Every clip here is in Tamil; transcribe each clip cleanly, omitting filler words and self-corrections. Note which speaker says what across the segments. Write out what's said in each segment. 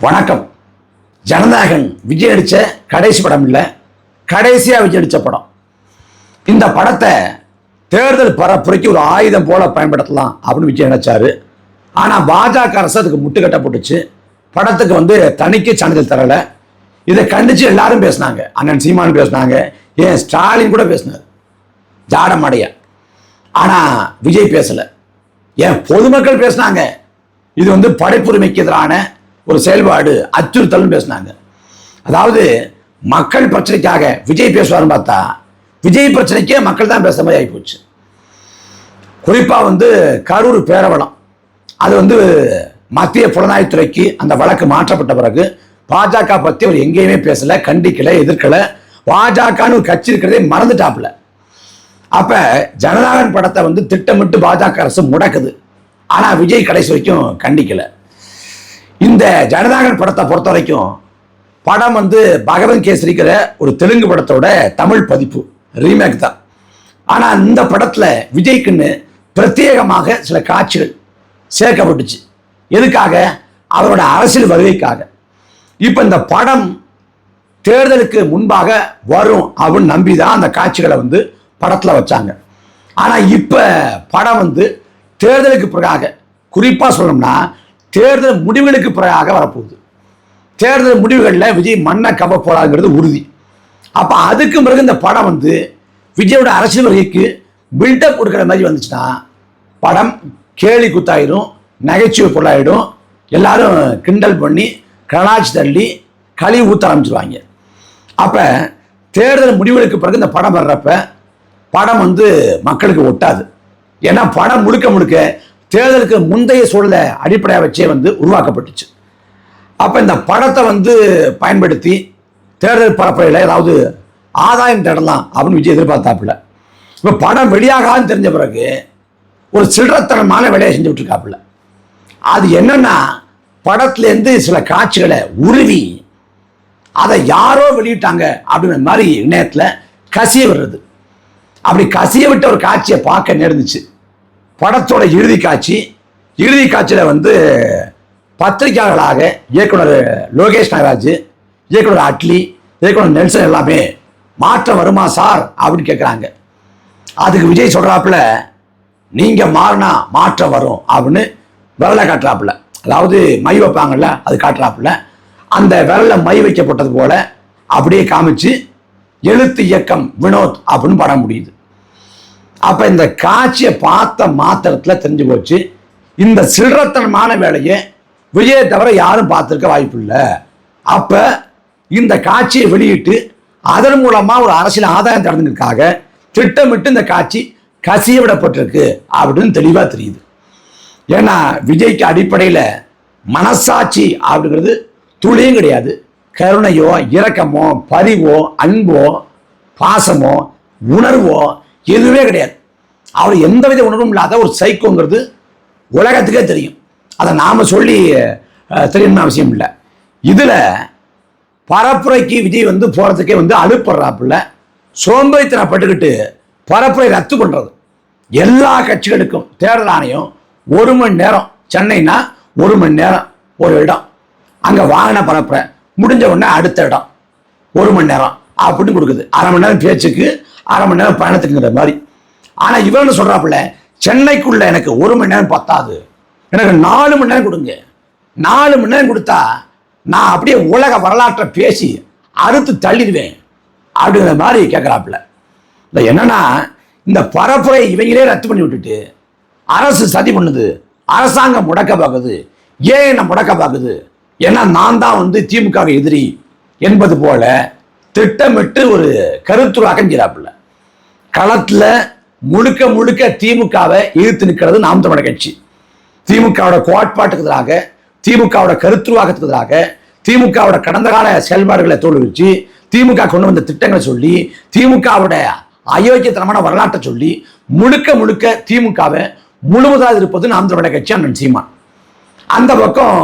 Speaker 1: வணக்கம். ஜனநாயகன் விஜய் அடிச்ச கடைசி படம் இல்லை, கடைசியா விஜய் அடிச்ச படம். இந்த படத்தை தேர்தல் பரப்புரைக்கு ஒரு ஆயுதம் போல பயன்படுத்தலாம் அப்படின்னு விஜய் நினைச்சாரு. ஆனா பாஜக அரசு அதுக்கு முட்டுக்கட்டை போட்டுச்சு. படத்துக்கு தணிக்கை சான்றிதழ் தரல. இதை கண்டிச்சு எல்லாரும் பேசினாங்க. அண்ணன் சீமான் பேசினாங்க, ஏன் ஸ்டாலின் கூட பேசினார் ஜாடமடைய. ஆனா விஜய் பேசல. ஏன் பொதுமக்கள் பேசினாங்க, இது படைப்புரிமைக்கு எதிரான ஒரு செயல்பாடு, அச்சுறுத்தல் பேசினாங்க. அதாவது மக்கள் பிரச்சனைக்காக விஜய் பேசுவார்னு பார்த்தா விஜய் பிரச்சனைக்கே மக்கள் தான் பேசுற மாதிரி ஆகிப்போச்சு. குறிப்பா கரூர் பேரவலம், அது மத்திய புலனாய்வுத்துறைக்கு அந்த வழக்கு மாற்றப்பட்ட பிறகு பாஜக பத்தி அவர் எங்கேயுமே பேசல, கண்டிக்கல, எதிர்க்கல. பாஜகன்னு ஒரு கட்சி இருக்கிறதே மறந்துட்டாப்புல. அப்ப ஜனநாயகன் படத்தை திட்டமிட்டு பாஜக அரசு முடக்குது. ஆனா விஜய் கடைசி வரைக்கும் கண்டிக்கல. இந்த ஜனநாயகன் படத்தை பொறுத்த வரைக்கும் படம் பகவன் கேசரிக்கிற ஒரு தெலுங்கு படத்தோட தமிழ் பதிப்பு, ரீமேக் தான். ஆனா இந்த படத்துல விஜய்க்குன்னு பிரத்யேகமாக சில காட்சிகள் சேர்க்கப்பட்டுச்சு. எதுக்காக? அவரோட அரசியல் வருகைக்காக. இப்ப இந்த படம் தேர்தலுக்கு முன்பாக வரும் அப்படின்னு நம்பிதான் அந்த காட்சிகளை படத்துல வச்சாங்க. ஆனா இப்ப படம் தேர்தலுக்கு பிறகாக, குறிப்பா சொல்லணும்னா தேர்தல் முடிவுகளுக்கு பிறகாக வரப்போகுது. தேர்தல் முடிவுகளில் விஜய் மண்ணை கவ போறாங்கிறது உறுதி. அப்ப அதுக்கு பிறகு இந்த படம் விஜயோட அரசியல் வருகைக்கு பில்டப் கொடுக்குற மாதிரி வந்துச்சுன்னா படம் கேலி குத்தாயிடும், நகைச்சுவை பொருளாயிடும். எல்லாரும் கிண்டல் பண்ணி கலாச்சி தள்ளி களி ஊத்த ஆரம்பிச்சிருவாங்க. அப்ப தேர்தல் முடிவுகளுக்கு பிறகு இந்த படம் வர்றப்ப படம் மக்களுக்கு ஒட்டாது. ஏன்னா படம் முழுக்க முழுக்க தேர்தலுக்கு முந்தைய சூழலை அடிப்படையாக வச்சே உருவாக்கப்பட்டுச்சு. அப்ப இந்த படத்தை பயன்படுத்தி தேர்தல் பரப்புரையில் ஏதாவது ஆதாயம் தேடலாம் அப்படின்னு விஜய் எதிர்பார்த்தாப்புல. இப்ப படம் வெளியாகான்னு தெரிஞ்ச பிறகு ஒரு சில்லறத்தனமான வேலையை செஞ்சுட்டு இருக்காப்புல. அது என்னன்னா, படத்திலேருந்து சில காட்சிகளை உருவி அதை யாரோ வெளியிட்டாங்க அப்படின்ற மாதிரி இணையத்தில் கசிய விடுறது. அப்படி கசிய விட்ட ஒரு காட்சியை பார்க்க நேர்ந்துச்சு. படத்தோட இறுதி காட்சியில் பத்திரிகையாளர்களாக இயக்குனர் லோகேஷ் நாகராஜ், இயக்குனர் அட்லி, இயக்குனர் நெல்சன் எல்லாமே மாற்றம் வருமா சார் அப்படின்னு கேட்குறாங்க. அதுக்கு விஜய் சொல்றாப்புல, நீங்க மாறினா மாற்றம் வரும் அப்படின்னு விரலை காட்டுறாப்புல. அதாவது மை வைப்பாங்கல்ல, அது காட்டுறாப்புல. அந்த விரல மை வைக்கப்பட்டது போல அப்படியே காமிச்சு எழுத்து இயக்கம் வினோத் அப்படின்னு படம் முடியுது. அப்ப இந்த காட்சியை பார்த்த மாத்திரத்துல தெரிஞ்சு போச்சு, இந்த சில்லறத்தனமான வேலையை விஜயை தவிர யாரும் பார்த்திருக்க வாய்ப்பு இல்லை. அப்ப இந்த காட்சியை வெளியிட்டு அதன் மூலமா ஒரு அரசியல் ஆதாயம் தரதுக்காக திட்டமிட்டு இந்த காட்சி கசிய விடப்பட்டிருக்கு அப்படின்னு தெளிவா தெரியுது. ஏன்னா விஜய்க்கு அடிப்படையில மனசாட்சி அப்படிங்கிறது துளியும் கிடையாது. கருணையோ இரக்கமோ பரிவோ அன்போ பாசமோ உணர்வோ எதுவுமே கிடையாது. அவர் எந்தவித உணர்வும் இல்லாத ஒரு சைக்கோங்கிறது உலகத்துக்கே தெரியும். அதை நாம சொல்லி தெரியணும்னு அவசியம் இல்லை. இதுல பரப்புரைக்கு விஜய் போறதுக்கே அழுப்படுறாப்புல. சோம்பேறித்தனப்பட்டுக்கிட்டு பரப்புரை ரத்து பண்றது. எல்லா கட்சிகளுக்கும் தேர்தல் ஆணையம் 1 மணி நேரம், சென்னைனா 1 மணி நேரம் ஒரு இடம், அங்க வாகன பரப்புரை முடிஞ்ச உடனே அடுத்த இடம் 1 மணி நேரம் அப்படின்னு கொடுக்குது. 1/2 மணி நேரம் பேச்சுக்கு, 1/2 மணி நேரம் பயணத்துக்குங்கிற மாதிரி. ஆனா இவன் சொல்றாப்புல, சென்னைக்குள்ள எனக்கு 1 மணி நேரம் பத்தாது, எனக்கு 4 மணி நேரம் கொடுங்க. 4 மணி நேரம் கொடுத்தா நான் அப்படியே உலக வரலாற்றை பேசி அறுத்து தள்ளிடுவேன் அப்படிங்கிற மாதிரி கேட்கிறாப்புல. என்னன்னா, இந்த பரப்புரை இவங்களே ரத்து பண்ணி விட்டுட்டு அரசு சதி பண்ணுது, அரசாங்கம் முடக்க பார்க்குது. ஏன் என்ன முடக்க பார்க்குது? ஏன்னா நான் தான் திமுக எதிரி என்பது போல திட்டமிட்டு ஒரு கருத்துருவாக்கம் செய்யறாப்புல. களத்துல முழுக்க முழுக்க திமுகவை எதிர்த்து நிற்கிறது நாம் தமிழர் கட்சி. திமுகவோட கோட்பாட்டுக்கு எதிராக, திமுகவோட கருத்துருவாக்கத்துக்கு எதிராக, திமுகவோட கடந்த கால செயல்பாடுகளை தோல்விச்சு, திமுக கொண்டு வந்த திட்டங்களை சொல்லி, திமுகவோட அயோக்கியத்தனமான வரலாற்றை சொல்லி முழுக்க முழுக்க திமுகவை முழுவதாக இருப்பது நாம் தமிழர் கட்சி அண்ணன் சீமான். அந்த பக்கம்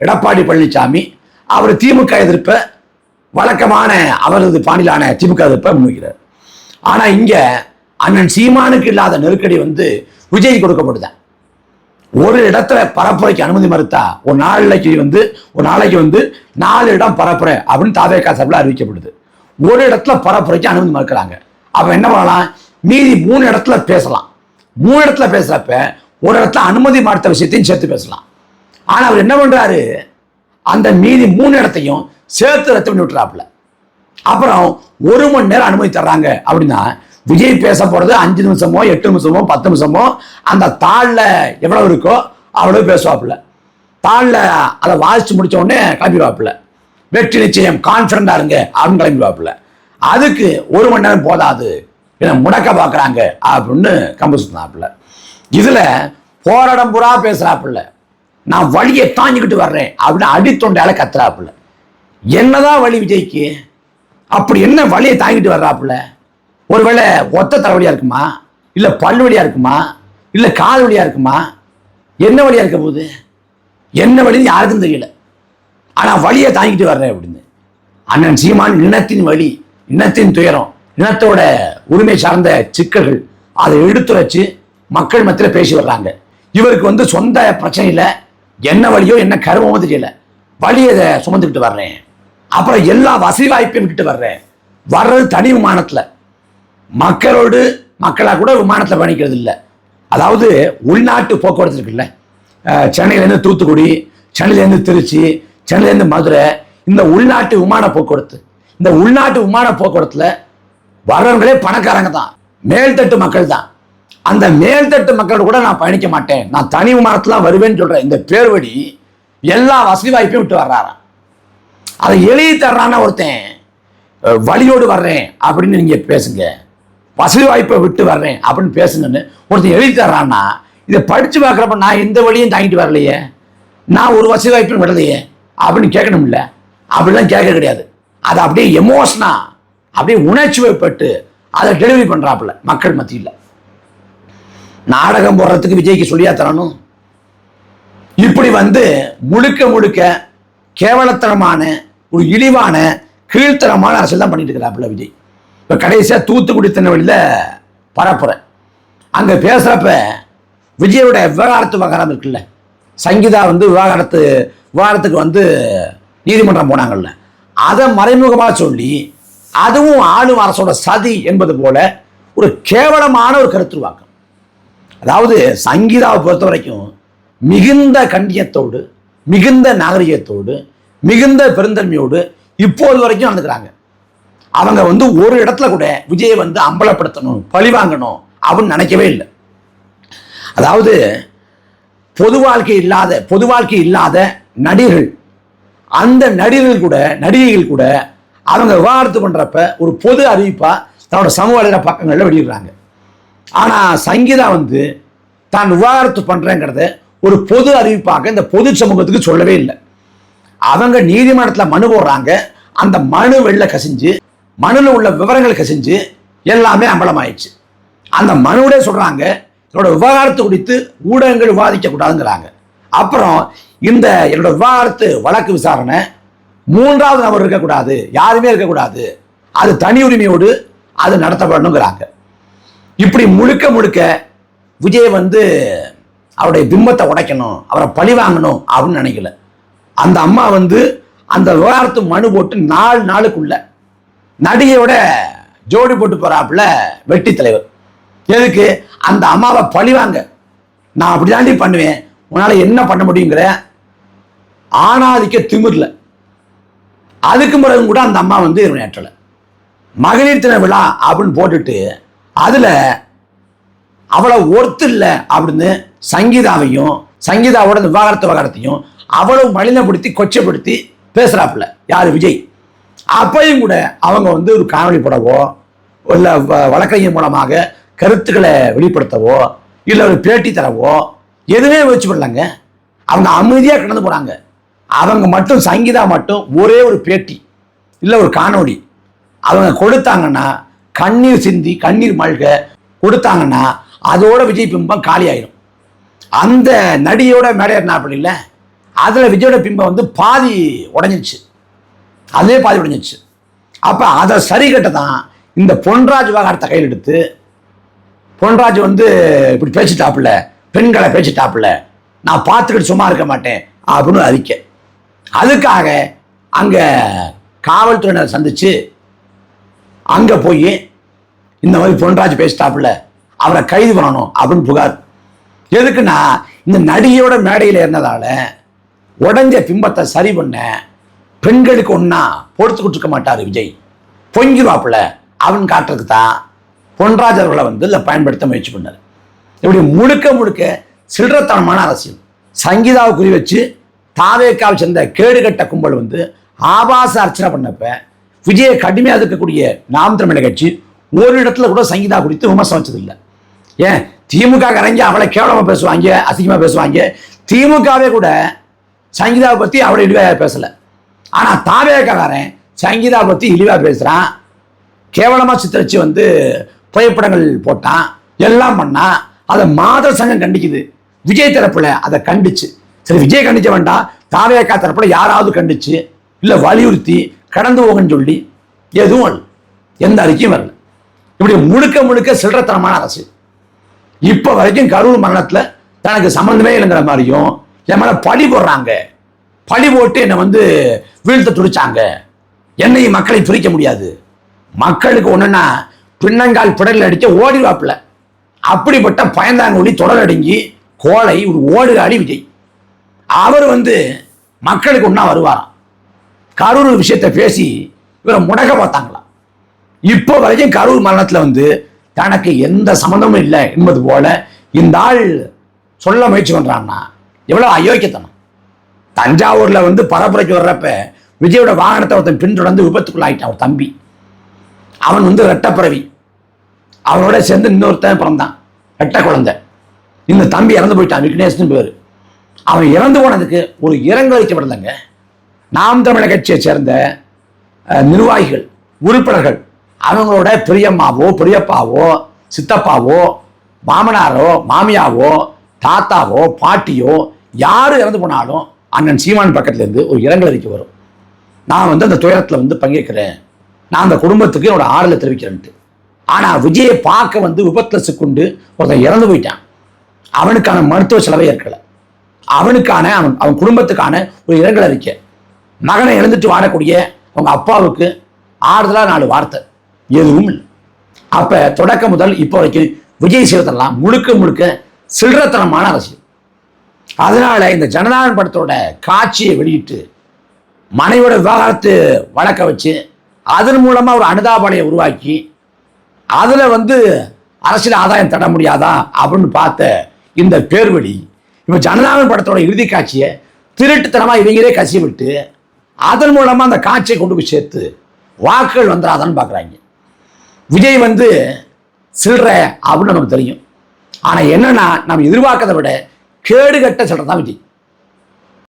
Speaker 1: எடப்பாடி பழனிசாமி அவர் திமுக எதிர்ப்ப வழக்கமான அவரது பாணியிலான திமுக எதிர்ப்பை முன்வைக்கிறார். ஆனா இங்க அண்ணன் சீமானுக்கு இல்லாத நெருக்கடி விஜய் கொடுக்கப்படுதான். ஒரு இடத்துல பரப்புரைக்கு அனுமதி மறுத்தா ஒரு நாளைக்கு வந்து 4 இடம் பரப்புரை அப்படின்னு தாவேகா சார்பில் அறிவிக்கப்படுது. ஒரு இடத்துல பரப்புரைக்கு அனுமதி மறுக்கிறாங்க. அப்ப என்ன பண்ணலாம், மீதி 3 இடத்துல பேசலாம். 3 இடத்துல பேசுறப்ப ஒரு இடத்துல அனுமதி மறுத்த விஷயத்தையும் சேர்த்து பேசலாம். ஆனா அவர் என்ன பண்றாரு, அந்த மீதி 3 இடத்தையும் சேர்த்து ரத்து பண்ணி விட்டுறாப்புல. அப்புறம் 1 மணி நேரம் அனுமதி தர்றாங்க அப்படின்னா விஜய் பேச போறது 5 நிமிஷமோ 8 நிமிஷமோ 10 நிமிஷமோ அந்த தாள்ல எவ்வளவு இருக்கோ அவ்வளவு பேசுவாப்புல. தாள்ல அதை வாசிச்சு முடிச்ச உடனே கிளம்பிடுவாப்புல. வெற்றி நிச்சயம், கான்பிடண்டா இருங்க அப்படின்னு கிளம்பிடுவாப்புல. அதுக்கு 1 மணி நேரம் போதாது, என்ன முடக்க பாக்குறாங்க அப்படின்னு கம்பு சுத்தினாப்புல. இதுல போராடம் புறா பேசுறாப்புல, நான் வழியை தாங்கிக்கிட்டு வர்றேன் அப்படின்னு அடித்தொண்டையால கத்துறாப்புல. என்னதான் வழி விஜய்க்கு, அப்படி என்ன வழியை தாங்கிட்டு வர்றாப்புல? ஒருவேளை ஒத்த தலைவலியா இருக்குமா, இல்ல பல்லு வழியா இருக்குமா, இல்ல கால் வழியா இருக்குமா, என்ன வழியா இருக்க போகுது? என்ன வழின்னு யாருக்கும் தெரியல. ஆனா வழியை தாங்கிட்டு வர்றேன் அப்படின்னு அண்ணன் சீமான் இனத்தின் வழி, இனத்தின் துயரம், இனத்தோட உரிமை சார்ந்த சிக்கல்கள் அதை எடுத்துரைச்சு மக்கள் மத்தியில் பேசி வர்றாங்க. இவருக்கு வந்து சொந்த பிரச்சனையில என்ன வழியோ என்ன கருமமோ தெரியல, வழியை சுமந்துக்கிட்டு வர்றேன். அப்புறம் எல்லா வசதி வாய்ப்பையும் விட்டுட்டு வர்றேன். வர்றது தனி விமானத்தில், மக்களோடு மக்களாக கூட விமானத்தில் பயணிக்கிறது இல்லை. அதாவது உள்நாட்டு போக்குவரத்து இருக்குல்ல, சென்னையிலேருந்து தூத்துக்குடி, சென்னையிலேருந்து திருச்சி, சென்னையிலேருந்து மதுரை, இந்த உள்நாட்டு விமான போக்குவரத்து, இந்த உள்நாட்டு விமான போக்குவரத்தில் வர்றவங்களே பணக்காரங்க தான், மேல்தட்டு மக்கள் தான். அந்த மேல்தட்டு மக்களோட கூட நான் பயணிக்க மாட்டேன், நான் தனி விமானத்தில் வருவேன்னு சொல்றேன். இந்த பேர்வழி எல்லா வசதி வாய்ப்பையும் விட்டு வர்றாராம். அதை எழுதி தர்றான ஒருத்தன் வழியோடு வர்றேன் அப்படின்னு நீங்க பேசுங்க, வசதி வாய்ப்பை விட்டு வர்றேன் அப்படின்னு பேசுங்கன்னு ஒருத்தன் எழுதி தர்றான்னா, இதை படிச்சு பார்க்குறப்ப நான் எந்த வழியும் தாங்கிட்டு வரலையே, நான் ஒரு வசதி வாய்ப்பும் விடலையே அப்படின்னு கேட்கணும். இல்லை, அப்படிலாம் கேட்க கிடையாது. அதை அப்படியே எமோஷனா அப்படியே உணர்ச்சி வைப்பட்டு அதை டெலிவரி பண்றாப்புல மக்கள் மத்தியில். நாடகம் போடுறதுக்கு விஜய்க்கு சொல்லியா தரணும்? இப்படி வந்து முழுக்க முழுக்க கேவலத்தனமான ஒரு இழிவான கீழ்த்தனமான அரசியல் தான் பண்ணிட்டு இருக்கிறாப்புல விஜய். இப்போ கடைசியாக தூத்துக்குடி திருநெல்வேலியில் பரப்புறேன், அங்கே பேசுகிறப்ப விஜயோட விவகாரம் இருக்குல்ல, சங்கீதா வந்து விவகாரத்துக்கு வந்து நீதிமன்றம் போனாங்கல்ல, அதை மறைமுகமாக சொல்லி அதுவும் ஆளும் அரசோட சதி என்பது போல ஒரு கேவலமான ஒரு கருத்துருவாக்கம். அதாவது சங்கீதாவை பொறுத்த வரைக்கும் மிகுந்த கண்ணியத்தோடு, மிகுந்த நாகரிகத்தோடு, மிகுந்த பெருந்தன்மையோடு இப்போது வரைக்கும் நடந்துக்கிறாங்க. அவங்க வந்து ஒரு இடத்துல கூட விஜயை வந்து அம்பலப்படுத்தணும், பழி வாங்கணும் அப்படின்னு நினைக்கவே இல்லை. அதாவது பொது வாழ்க்கை இல்லாத நடிகர்கள், அந்த நடிகைகள் கூட அவங்க விவாகரத்து பண்றப்ப ஒரு பொது அறிவிப்பா தன்னோட சமூக வலைதள பக்கங்கள்ல வெளியிடுறாங்க. ஆனா சங்கீதா வந்து தான் விவாகரத்து பண்றேங்கிறத ஒரு பொது அறிவிப்பாக இந்த பொது சமூகத்துக்கு சொல்லவே இல்லை. அவங்க நீதிமன்றத்தில் மனு போடுறாங்க, அந்த மனு வெளில கசிஞ்சு, மனுவில் உள்ள விவரங்கள் கசிஞ்சு எல்லாமே அம்பலமாயிடுச்சு. அந்த மனுவிலே சொல்றாங்க, என்னோட விவகாரத்து குறித்து ஊடகங்கள் விவாதிக்க கூடாதுங்கிறாங்க. அப்புறம் என்னோட விவகாரத்து வழக்கு விசாரணை 3வது நபர் இருக்கக்கூடாது, யாருமே இருக்கக்கூடாது, அது தனி உரிமையோடு அது நடத்தப்படணுங்கிறாங்க. இப்படி முழுக்க விஜய் வந்து அவருடைய பிம்பத்தை உடைக்கணும், அவரை பழி வாங்கணும் அப்படின்னு நினைக்கல. அந்த அம்மா வந்து அந்த விவகாரத்து மனு போட்டு 4 நாளுக்குள்ள நடிகையோட ஜோடி போட்டு போறாப்புல வெட்டி தலைவர். எதுக்கு? அந்த அம்மாவை பழிவாங்க, நான் அப்படி தாண்டி பண்ணுவேன், உன்னால என்ன பண்ண முடியுங்கிற ஆணாதிக்க திமிர்ல. அதுக்கு பிறகு கூட அந்த அம்மா வந்து ஏற்றல. மகளிர் தின விழா அப்படின்னு போட்டுட்டு அதுல அவளை ஒருத்து இல்லை அப்படின்னு சங்கீதாவோட விவகாரத்தையும் அவ்வளவு மலினப்படுத்தி கொச்சப்படுத்தி பேசுறாப்புல யாரு? விஜய். அப்பையும் கூட அவங்க வந்து ஒரு காணொலி போடவோ இல்லை வழக்கறிஞர் மூலமாக கருத்துக்களை வெளிப்படுத்தவோ இல்லை ஒரு பேட்டி தரவோ எதுவுமே முயற்சி பண்ணலங்க. அவங்க அமைதியாக கடந்து போறாங்க. அவங்க மட்டும் சங்கீதா மட்டும் ஒரே ஒரு பேட்டி இல்லை ஒரு காணொலி அவங்க கொடுத்தாங்கன்னா, கண்ணீர் சிந்தி கண்ணீர் மல்க கொடுத்தாங்கன்னா அதோட விஜய் பிம்பம் காலி ஆயிடும். அந்த நடிகையோட மேடையேறினாப்படி இல்லை, அதுல விஜயோட பிம்பம் வந்து பாதி உடைஞ்சிச்சு, அதே பாதி உடைஞ்சிச்சு. அப்ப அதை சரி கட்ட தான் இந்த பொன்ராஜ் விவகாரத்தை கையில் எடுத்து, பொன்ராஜ் வந்து இப்படி பேசிட்டாப்புல, பெண்களை பேசிட்டாப்புல நான் பார்த்துக்கிட்டு சும்மா இருக்க மாட்டேன் அப்படின்னு அறிக்கை. அதுக்காக அங்கே காவல்துறையினரை சந்திச்சு அங்கே போய் இந்த மாதிரி பொன்ராஜ் பேசிட்டாப்புல, அவரை கைது பண்ணணும் அப்படின்னு புகார். எதுக்குன்னா, இந்த நடிகையோட மேடையில் இருந்ததால உடஞ்ச பிம்பத்தை சரி பண்ண பெண்களுக்கு ஒன்றா பொறுத்துக்கிட்டு இருக்க மாட்டார் விஜய், பொங்கிடுவாப்புல அவன் காட்டுறதுக்கு தான் பொன்ராஜ் அவர்களை வந்து இதில் பயன்படுத்த முயற்சி பண்ணார். இப்படி முழுக்க முழுக்க சில்லறத்தனமான அரசியல். சங்கீதாவை குறி வச்சு தாவேக்காவை சேர்ந்த கேடுகட்ட கும்பல் வந்து ஆபாச அர்ச்சனை பண்ணப்ப விஜயை கடுமையாக இருக்கக்கூடிய நாம் தமிழர் கட்சி ஒரு இடத்துல கூட சங்கீதா குறித்து விமர்சனம் வச்சதில்லை. ஏன் திமுக இறங்கி அவளை கேவலமாக பேசுவாங்க, அசிங்கமாக பேசுவாங்க. திமுகவே கூட சங்கீதாவை பற்றி அவளை இழிவாக பேசலை. ஆனால் தாவேக்காரன் சங்கீதாவை பற்றி இழிவாக பேசுகிறான், கேவலமாக சித்தரிச்சு வந்து புகைப்படங்கள் போட்டான், எல்லாம் பண்ணான். அதை மாதர் சங்கம் கண்டிக்குது. விஜய் தரப்புல அதை கண்டிச்சு, சரி விஜய் கண்டிச்ச வேண்டாம், தாவேக்கா தரப்புல யாராவது கண்டிச்சு இல்லை வலியுறுத்தி கடந்து போகன்னு சொல்லி எதுவும் எந்த அறிக்கையும் வரல. இப்படி முழுக்க முழுக்க சில்லறத்தனமான அரசு. இப்போ வரைக்கும் கரூர் மரணத்தில் தனக்கு சம்மந்தமே இல்லைங்கிற மாதிரியும் என் மேலே பழி போடுறாங்க, பழி போட்டு என்னை வந்து வீழ்த்த துடிச்சாங்க, என்னை மக்களை பிரிக்க முடியாது, மக்களுக்கு ஒன்றுன்னா பின்னங்கால் பிடலில் அடிக்க ஓடிவாப்பில், அப்படிப்பட்ட பயந்தாங்கொழி தொடர் அடங்கி கோலை ஒரு ஓடுகாடி விஜய். அவர் வந்து மக்களுக்கு ஒன்றா வருவாராம். கரூர் விஷயத்தை பேசி இவரை முடக்க பார்த்தாங்களாம். இப்போ வரைக்கும் கரூர் மரணத்தில் வந்து தனக்கு எந்த சம்மந்தமும் இல்லை என்பது போல இந்த ஆள் சொல்ல முயற்சி பண்றான்னா எவ்வளோ அயோக்கியத்தனம். தஞ்சாவூரில் வந்து பரப்புரைக்கு வர்றப்ப விஜயோட வாகனத்தை ஒருத்தன் பின்தொடர்ந்து விபத்துக்குள்ளாயிட்டான். ஒரு தம்பி, அவன் வந்து ரெட்டப்பிறவி, அவனோட சேர்ந்து இன்னொருத்தன் பிறந்தான் ரெட்ட குழந்தை. இந்த தம்பி இறந்து போயிட்டான், விக்னேஷ்னு பேர். அவன் இறந்து போனதுக்கு ஒரு இரங்கல் வைக்கப்படலைங்க. நாம் தமிழர் கட்சியை சேர்ந்த நிர்வாகிகள், உறுப்பினர்கள், அவங்களோட பெரியம்மாவோ பெரியப்பாவோ சித்தப்பாவோ மாமனாரோ மாமியாவோ தாத்தாவோ பாட்டியோ யார் இறந்து போனாலும் அண்ணன் சீமான் பக்கத்துலேருந்து ஒரு இரங்கல் அறிக்கை வரும். நான் வந்து அந்த துயரத்தில் வந்து பங்கேற்கிறேன், நான் அந்த குடும்பத்துக்கு என்னோட ஆறுதலை தெரிவிக்கிறேன்ட்டு. ஆனால் விஜயை பார்க்க வந்து விபத்தில் சிக்குண்டு ஒருத்தன் இறந்து போயிட்டான். அவனுக்கான மருத்துவ செலவை ஏற்கலை, அவனுக்கான அவன் குடும்பத்துக்கான ஒரு இரங்கல் அறிக்கை, மகனை இழந்துட்டு வாழக்கூடிய அவங்க அப்பாவுக்கு ஆறுதலாக 4 வார்த்தை எதுவும் இல்லை. அப்போ தொடக்கம் முதல் இப்போ வரைக்கும் விஜய் செய்வதெல்லாம் முழுக்க முழுக்க சில்லறத்தனமான அரசியல். அதனால இந்த ஜனநாயகன் படத்தோட காட்சியை வெளியிட்டு மனைவியோட விவாகரத்து வழக்க வச்சு அதன் மூலமாக ஒரு அனுதாபாலையை உருவாக்கி அதில் வந்து அரசியல் ஆதாயம் தட முடியாதா அப்படின்னு பார்த்த இந்த பேர்வழி இப்போ ஜனநாயகன் படத்தோட இறுதி காட்சியை திருட்டுத்தனமாக இவங்களே கசி விட்டு அதன் மூலமாக அந்த காட்சியை கொண்டு போய் சேர்த்து வாக்குகள் வந்துடாதான்னு பார்க்குறாங்க. விஜய் வந்து சில்லற அப்படின்னு நமக்கு தெரியும். ஆனால் என்னன்னா நம்ம எதிர்பார்க்கறதை விட கேடுகட்ட சில்லற தான் விஜய்.